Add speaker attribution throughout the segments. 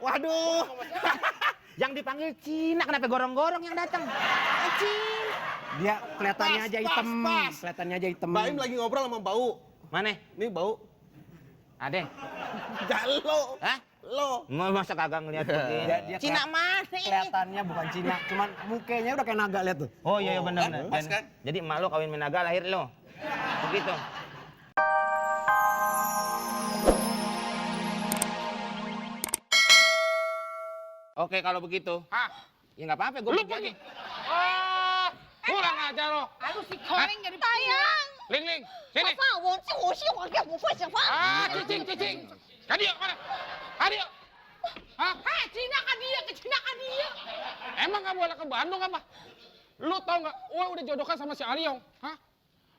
Speaker 1: Waduh. Yang dipanggil Cina, kenapa gorong-gorong yang datang? Cina.
Speaker 2: Dia kelihatannya aja hitam.
Speaker 3: Pas.
Speaker 2: Kelihatannya aja hitam.
Speaker 3: Baim lagi ngobrol sama Bau.
Speaker 1: Mana?
Speaker 3: Nih Bau.
Speaker 1: Ada.
Speaker 3: Gak lo.
Speaker 1: Hah?
Speaker 3: Lo.
Speaker 1: Masa kagak ngeliat begini?
Speaker 2: Dia
Speaker 1: Cina mana ini?
Speaker 2: Kelihatannya bukan Cina, cuman mukanya udah kayak naga, lihat tuh.
Speaker 1: Oh iya benar.
Speaker 3: Kan? Pas kan?
Speaker 1: Jadi emak lo kawin menaga, lahir lo. Begitu. Oke kalau begitu. Ya nggak apa-apa, gue pergi.
Speaker 4: Kurang ajar lo.
Speaker 5: Aduh si Koreng jadi sayang.
Speaker 4: Ling, sini. Cicing. Kadio mana? Kadio.
Speaker 5: Hei, Cina kan dia.
Speaker 4: Emang gak boleh ke Bandung apa? Lu tau gak, gue udah jodohkan sama si Aliong.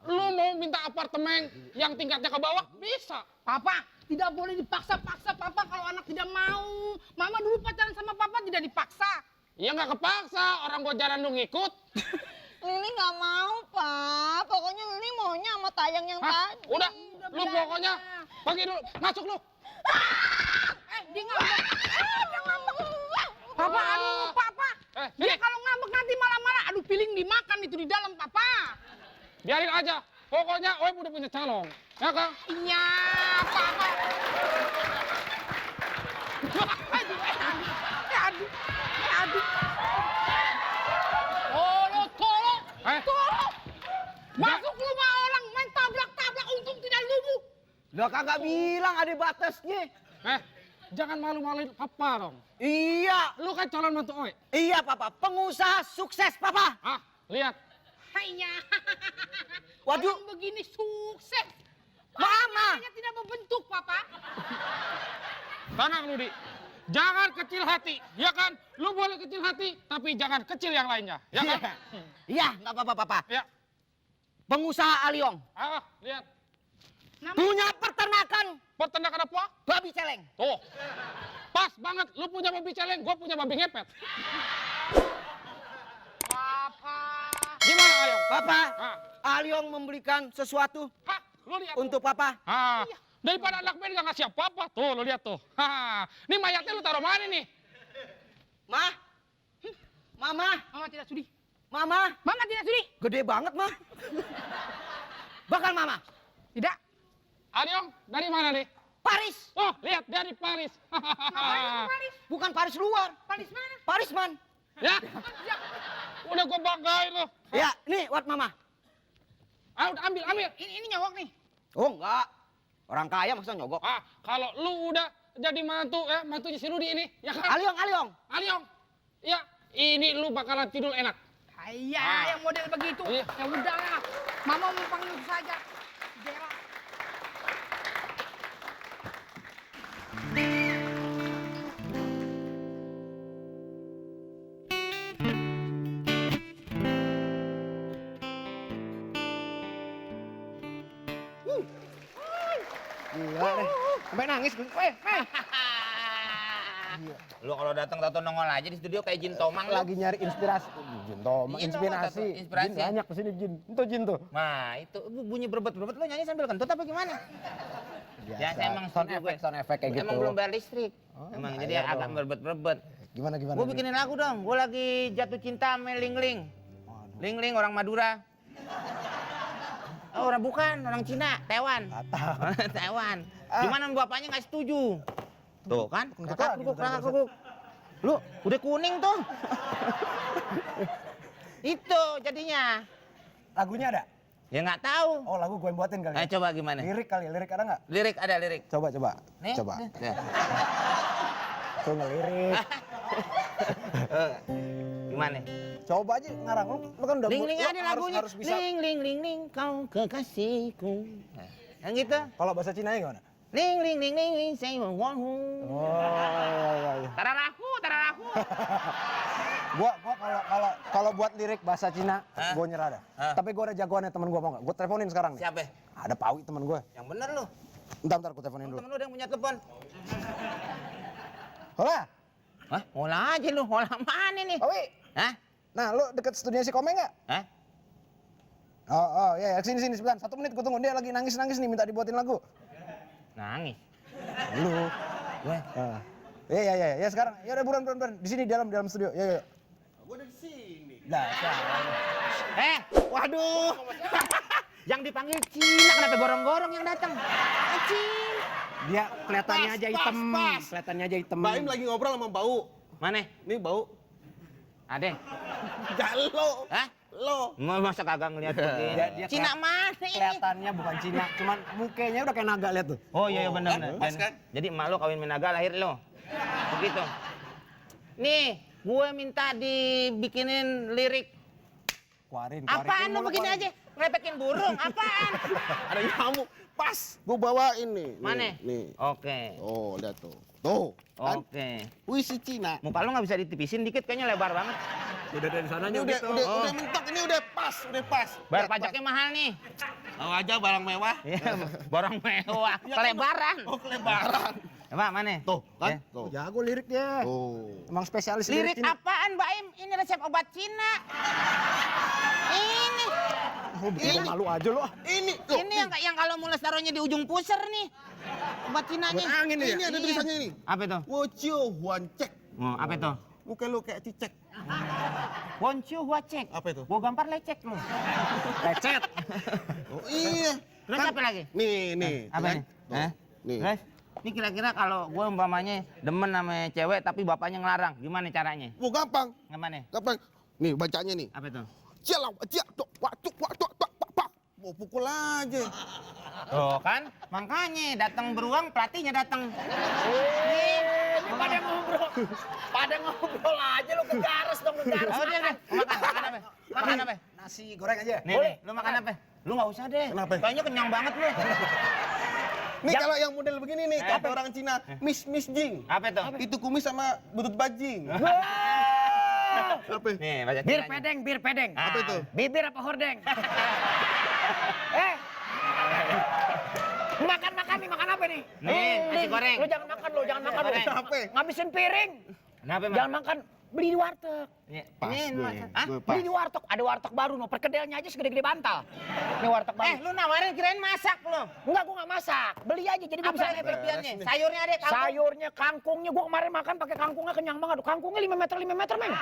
Speaker 4: Lu mau minta apartemen yang tingkatnya ke bawah? Bisa.
Speaker 5: Papa, tidak boleh dipaksa-paksa Papa kalau anak tidak mau. Mama dulu pacaran sama Papa tidak dipaksa.
Speaker 4: Ya gak kepaksa, orang gua jalan lu ngikut.
Speaker 6: Lili nggak mau, Pak. Pokoknya Lili maunya sama Tayang yang tadi.
Speaker 4: Udah, lu pokoknya pergi dulu, masuk lu.
Speaker 5: Dia ngambek. Papa, aduh, Papa. Dia kalau ngambek nanti malah-malah, aduh piling dimakan itu di dalam, Papa.
Speaker 4: Biarin aja, pokoknya Oe udah punya calon, ya kan?
Speaker 5: Iya, Papa. Aduh. Tolong. Masuk rumah orang, main tabrak-tabrak, untung tidak lumpuh.
Speaker 2: Udah kagak bilang ada batasnya.
Speaker 4: Jangan malu-maluin Papa dong.
Speaker 2: Iya.
Speaker 4: Lu kan calon mantu Oe.
Speaker 2: Iya, Papa. Pengusaha sukses, Papa.
Speaker 4: Lihat.
Speaker 5: Hanya.
Speaker 2: Waduh.
Speaker 5: Orang begini sukses.
Speaker 2: Mama.
Speaker 5: Hanya tidak membentuk, Papa.
Speaker 4: Tenang, Ludi. Jangan kecil hati, ya kan? Lu boleh kecil hati, tapi jangan kecil yang lainnya, ya kan?
Speaker 2: Iya, nggak apa-apa, Papa.
Speaker 4: Ya.
Speaker 2: Pengusaha Aliong.
Speaker 4: Lihat.
Speaker 2: Punya peternakan
Speaker 4: Peternakan apa?
Speaker 2: babi celeng.
Speaker 4: Tuh. Pas banget, lu punya babi celeng, gua punya babi ngepet.
Speaker 5: Papa.
Speaker 4: Gimana, Ayo?
Speaker 2: Papa, Aliong memberikan sesuatu
Speaker 4: Lu lihat.
Speaker 2: untuk Papa.
Speaker 4: Daripada anak band gak ngasih apa-apa. Tuh, lu lihat tuh. Ini mayatnya lu taruh mana nih?
Speaker 2: Mama,
Speaker 5: Mama tidak sudi.
Speaker 2: Mama,
Speaker 5: Mama tidak sudi.
Speaker 2: gede banget, Ma. Bakal Mama.
Speaker 5: Tidak.
Speaker 4: Aliong, dari mana nih?
Speaker 2: Paris.
Speaker 4: Oh, lihat dari Paris.
Speaker 5: Paris.
Speaker 2: Bukan Paris luar.
Speaker 5: Paris mana?
Speaker 2: Parisman.
Speaker 4: Ya. Udah gua banggain lu.
Speaker 2: Ya, nih buat Mama.
Speaker 4: Udah ambil.
Speaker 5: Ini nyawak nih.
Speaker 2: Oh, enggak. Orang kaya maksudnya nyogok.
Speaker 4: Kalau lu udah jadi mantu, mantunya si Rudi ini, ya kan?
Speaker 2: Aliong.
Speaker 4: Aliong. Ya, ini lu bakalan tidur enak.
Speaker 5: Yang model begitu.
Speaker 4: Iya.
Speaker 5: Ya udahlah. Mama mau panggil saja. Bella.
Speaker 2: Gila deh. Sampai nangis gue.
Speaker 1: Lu kalau datang tato nongol aja di studio kayak Jin Tomang lu.
Speaker 2: Lagi nyari inspirasi. Jin Tomang,
Speaker 1: Iya,
Speaker 2: inspirasi.
Speaker 1: inspirasi.
Speaker 2: Jin banyak kesini Jin. Itu Jin tuh.
Speaker 1: Nah, itu bunyi berebet-berebet lu nyanyi sambil kentut apa gimana? Biasa emang
Speaker 2: sound
Speaker 1: studio gue.
Speaker 2: effect kayak gitu.
Speaker 1: Emang belum bayar listrik. Emang
Speaker 2: bayar
Speaker 1: jadi agak
Speaker 2: dong.
Speaker 1: berebet-berebet.
Speaker 2: Gimana?
Speaker 1: Gue bikinin lagu dong. Gue lagi jatuh cinta sama Ling Ling. Ling Ling orang Madura. Oh, orang bukan, orang Cina, Taiwan. Taiwan. Gimana bapaknya nggak setuju? Tuh kan, kakak kerukuk. Lu udah kuning tuh. Itu jadinya.
Speaker 2: Lagunya ada?
Speaker 1: Ya nggak tahu.
Speaker 2: Oh, lagu gue yang buatin kali.
Speaker 1: Coba gimana?
Speaker 2: Lirik kali, lirik ada nggak?
Speaker 1: Lirik ada lirik.
Speaker 2: Coba.
Speaker 1: Nih.
Speaker 2: Coba.
Speaker 1: Nih.
Speaker 2: Tuh ngelirik.
Speaker 1: Gimana?
Speaker 2: Coba aja ngarang. Lu kan udah
Speaker 1: Ling Ling
Speaker 2: lu
Speaker 1: ada lagunya.
Speaker 2: harus bisa.
Speaker 1: Ling kau kekasihku. Nah, yang gitu.
Speaker 2: Kalau bahasa Cinanya gimana?
Speaker 1: Ling say wahoo.
Speaker 2: Oh, iya.
Speaker 1: Tararahu.
Speaker 2: Gua kalau buat lirik bahasa Cina, gua nyerah dah. Tapi gua ada jagoannya temen gua, mau nggak? Gua teleponin sekarang nih.
Speaker 1: Siapa?
Speaker 2: Ada Pawi temen gua.
Speaker 1: Yang bener lu.
Speaker 2: Bentar gua teleponin dulu.
Speaker 1: Temen lu ada yang punya telepon.
Speaker 2: Hola.
Speaker 1: Hola aja lu. Hola mana nih?
Speaker 2: Pawi.
Speaker 1: Hah?
Speaker 2: Nah, lu deket studio si Komeng nggak?
Speaker 1: Hah?
Speaker 2: Oh, ya, sini sebentar. 1 menit gua tunggu. Dia lagi nangis nih, minta dibuatin lagu.
Speaker 1: Nangis.
Speaker 2: Lu. Ya sekarang. Ya udah buruan. Di sini dalam studio. Ya.
Speaker 3: Gua udah di sini.
Speaker 2: Lah,
Speaker 1: Waduh. Yang dipanggil Cina, kenapa gorong-gorong yang datang? Cina.
Speaker 2: dia kelihatannya aja hitam.
Speaker 3: Pas.
Speaker 2: Kelihatannya aja hitam.
Speaker 3: Baim lagi ngobrol sama Bau.
Speaker 1: Mana?
Speaker 3: Nih Bau.
Speaker 1: Ade.
Speaker 3: Jalo.
Speaker 1: Hah?
Speaker 3: Lo.
Speaker 1: Masa kagak ngeliat begini?
Speaker 2: Dia
Speaker 1: Cina mana ini?
Speaker 2: Kelihatannya bukan Cina, cuman mukanya udah kayak naga, lihat tuh.
Speaker 1: Oh iya benar.
Speaker 3: Pas kan?
Speaker 1: Jadi emak lo kawin menaga, lahir lo. Begitu. Nih, gue minta dibikinin lirik.
Speaker 2: Kuarin.
Speaker 1: Apaan lo begini aja? Ngelepekin burung, apaan?
Speaker 3: Ada nyamuk. Pas. Gua bawain nih.
Speaker 1: Mana?
Speaker 3: Nih.
Speaker 1: Oke.
Speaker 3: Oh, lihat tuh. Tuh. Kan?
Speaker 1: Oke.
Speaker 3: Puisi Cina.
Speaker 1: Muka lo nggak bisa ditipisin dikit, kayaknya lebar banget.
Speaker 2: Udah dari sananya
Speaker 3: Ini
Speaker 2: gitu.
Speaker 3: udah mentok, ini udah pas.
Speaker 1: Bayar
Speaker 3: Lihat,
Speaker 1: pajaknya mahal nih.
Speaker 3: Tahu aja barang mewah.
Speaker 1: Iya, barang mewah, kelebaran.
Speaker 3: Oh, kelebaran.
Speaker 1: Coba mana?
Speaker 3: Tuh, kan?
Speaker 1: Ya.
Speaker 3: Tuh.
Speaker 2: Jago liriknya.
Speaker 3: Tuh.
Speaker 2: Emang spesialis
Speaker 1: Lirik
Speaker 2: Cina.
Speaker 1: apaan, Mbak Im? Ini resep obat Cina. Ini.
Speaker 2: Oh, bikin malu aja lo.
Speaker 3: Ini tuh.
Speaker 1: Ini yang kalau mules taruhnya di ujung pusar nih. Obat Cinanya.
Speaker 2: Buat angin nih ya?
Speaker 3: Ini ada tulisannya ini.
Speaker 1: Apa itu?
Speaker 3: Wocio Huan Cek.
Speaker 1: Oh, apa itu?
Speaker 3: Muka lu kayak cicek.
Speaker 1: Wonciu huacek.
Speaker 3: Apa itu?
Speaker 1: Gua gampar lecek lu.
Speaker 2: Lecet.
Speaker 3: Oh iya.
Speaker 1: Terus apa lagi?
Speaker 3: Nih.
Speaker 1: Apa
Speaker 3: kan?
Speaker 1: ini?
Speaker 3: Tuh.
Speaker 1: Hah?
Speaker 3: Nih.
Speaker 1: Terus? Ini kira-kira kalau gue umpamanya demen sama cewek tapi bapaknya ngelarang, gimana caranya?
Speaker 3: Oh, gampang.
Speaker 1: Gimana?
Speaker 3: Gampang. Nih, bacanya nih.
Speaker 1: Apa itu?
Speaker 3: Cialau, cia, tok, watuk, pak. Mau pukul aja.
Speaker 1: Tuh kan, makanya datang beruang, pelatihnya datang.
Speaker 2: Pada ngobrol aja lo kegares dong, kegares.
Speaker 1: Oh, dia. Makan apa? Makan apa?
Speaker 2: Nasi goreng aja.
Speaker 1: Nih, lu makan apa? Lu nggak usah deh.
Speaker 3: Kenapa?
Speaker 1: Kayaknya kenyang banget lu.
Speaker 3: Nih kalau yang model begini nih, kata orang Cina, Miss Jing.
Speaker 1: Apa itu?
Speaker 3: Itu kumis sama butut bajing. Apa?
Speaker 1: Nih, baca
Speaker 5: Bir
Speaker 1: Cinanya.
Speaker 5: pedeng.
Speaker 3: Apa itu?
Speaker 5: Bibir apa hordeng? Makan nih, makan apa nih?
Speaker 1: Nih, nasi goreng.
Speaker 5: Lu jangan makan lu.
Speaker 1: Goreng.
Speaker 3: Apa?
Speaker 5: Ngabisin piring.
Speaker 1: Kenapa, Bang?
Speaker 5: Jangan makan, beli di warteg.
Speaker 3: Pas
Speaker 1: Ini
Speaker 3: gue.
Speaker 1: makan. Hah?
Speaker 3: Gue pas.
Speaker 5: Beli di warteg, ada warteg baru no, perkedelnya aja segede-gede bantal. Ini warteg baru.
Speaker 1: Lu nawarin kirain masak lu.
Speaker 5: Enggak, gua nggak masak. Beli aja jadi gua
Speaker 1: Apa
Speaker 5: bisa
Speaker 1: nih kelebihannya? Sayurnya ada kangkung.
Speaker 5: sayurnya, kangkungnya gua kemarin makan pakai kangkungnya kenyang banget. Kangkungnya 5 meter, Meng.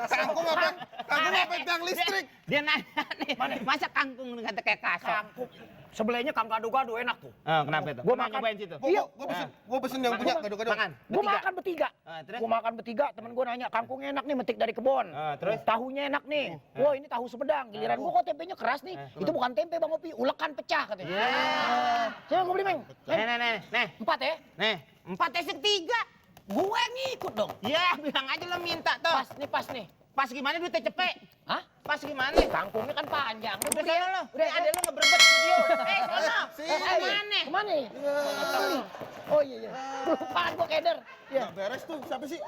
Speaker 3: Kangkung apa? Kangkung apa tiang listrik?
Speaker 1: Dia nanya nih, masak kangkung dengan kayak kasok.
Speaker 5: Kangkung. Sebelahnya kang gado-gado enak tuh.
Speaker 1: Kenapa itu?
Speaker 5: Gua
Speaker 1: Lu
Speaker 5: makan.
Speaker 1: nyobain situ.
Speaker 5: Iya.
Speaker 3: Gue pesen yang punya gado-gado.
Speaker 1: Makan.
Speaker 5: Gua makan bertiga.
Speaker 1: Terus?
Speaker 5: Gua makan bertiga, temen gua nanya, kangkungnya enak nih metik dari kebon.
Speaker 1: Terus?
Speaker 5: Tahunya enak nih. Wah, ini tahu Sumedang. Giliran gua kok tempenya keras nih. Itu bukan tempe Bang Opi, ulekan pecah katanya. Coba gua beli, Meng.
Speaker 1: Nih.
Speaker 5: 4 ya?
Speaker 1: Nih, 4 esek 3.
Speaker 5: Gue ngikut dong.
Speaker 1: Ya, bilang aja lo minta tuh.
Speaker 5: Pas nih.
Speaker 1: Pas gimana duitnya cepet?
Speaker 5: Hah?
Speaker 1: Pas gimana?
Speaker 5: Kangkungnya kan panjang.
Speaker 1: Udah sana lo. Udah ada lo ngeberebet studio. Sana. Kemana?
Speaker 5: Kemana? Oh iya. Kelupaan gua keder. Iya.
Speaker 3: Nggak beres tuh, siapa sih?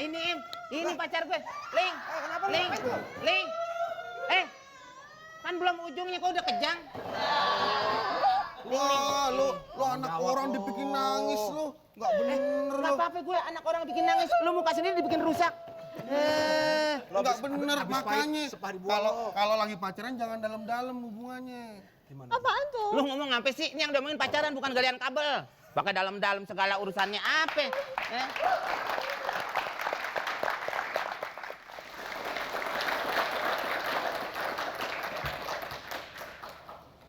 Speaker 1: Ini Im. Ini pacar gue. Ling. Ling. Kan belum ujungnya kok udah kejang.
Speaker 3: Wah, lu anak orang dibikin nangis lu. Nggak bener
Speaker 1: Nggak
Speaker 3: lu.
Speaker 1: apa-apa gue anak orang bikin nangis. Lu muka sendiri dibikin rusak.
Speaker 3: Nggak bener
Speaker 2: habis
Speaker 3: makanya.
Speaker 2: sepah dibuang.
Speaker 3: Kalau lagi pacaran jangan dalam-dalam hubungannya.
Speaker 6: Apaan tuh?
Speaker 1: Lu ngomong apa sih? Ini yang udah ngomongin pacaran bukan galian kabel. Pakai dalam-dalam segala urusannya apa?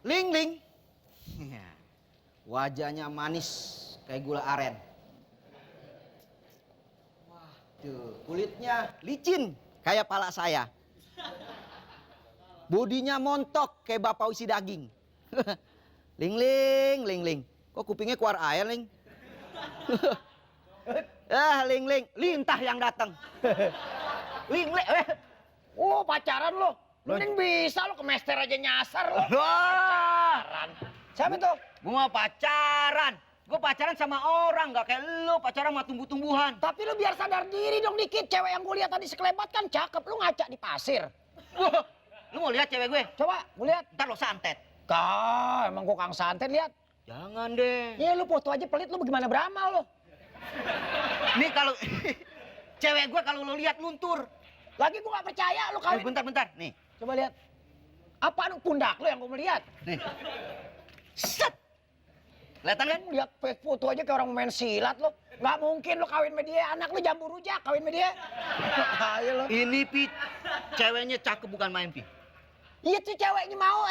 Speaker 7: Ling. Wajahnya manis kayak gula aren. Waduh, kulitnya licin kayak pala saya. Bodinya montok kayak bapak isi daging. Ling. Kok kupingnya keluar air, Ling? Ling, lintah yang datang. Ling.
Speaker 5: Oh, pacaran lo. Lu ning bisa lo ke mester aja nyasar lo.
Speaker 7: Pacaran.
Speaker 5: Siapa tuh?
Speaker 7: Gua pacaran. Gua pacaran sama orang, nggak kayak lu pacaran sama tumbuh-tumbuhan.
Speaker 5: Tapi lu biar sadar diri dong dikit. Cewek yang gue lihat tadi sekelebat kan cakep. Lu ngaca di pasir.
Speaker 7: Wah, lu mau lihat cewek gue?
Speaker 5: Coba, gue lihat.
Speaker 7: Ntar lo santet.
Speaker 5: Emang gue kang santet lihat.
Speaker 7: Jangan deh.
Speaker 5: Iya lu foto aja pelit lu bagaimana beramal lo.
Speaker 7: Nih kalau cewek gue kalau lo lihat luntur.
Speaker 5: Lagi gue gak percaya lu kawin.
Speaker 7: Bentar. Nih.
Speaker 5: Coba lihat. Apaan pundak lu yang gue melihat?
Speaker 7: Nih. Set. Kelihatan kan?
Speaker 2: Lihat foto aja kayak orang main silat lo. Nggak mungkin lo kawin sama dia. Anak lo jambu rujak kawin sama dia. Ayo lo.
Speaker 7: Ini Pi, ceweknya cakep bukan main Pi.
Speaker 2: Iya tuh ceweknya mau.